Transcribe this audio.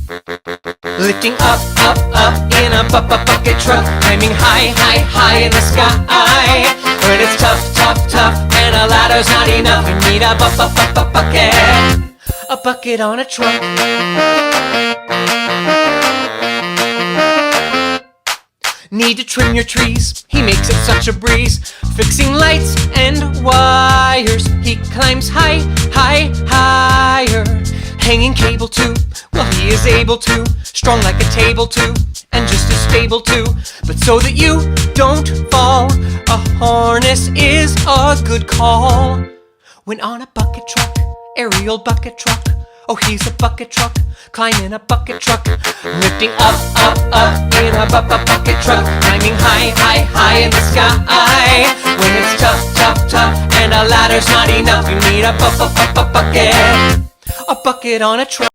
Lifting up, up, up in a bucket truck, climbing high, high, high in the sky. When it's tough, tough, tough, and a ladder's not enough, you need a bucket on a truck. Need to trim your trees, he makes it such a breeze. Fixing lights and wires, he climbs high, high, higher. Hanging cable too, well he is able to. Strong like a table too, and just as stable too. But so that you don't fall, a harness is a good call. When on a bucket truck, aerial bucket truck, oh he's a bucket truck, climbing a bucket truck. Lifting up, up, up in a bucket truck, climbing high, high, high in the sky. When it's tough, tough, tough, and a ladder's not enough, you need a bucket on a truck.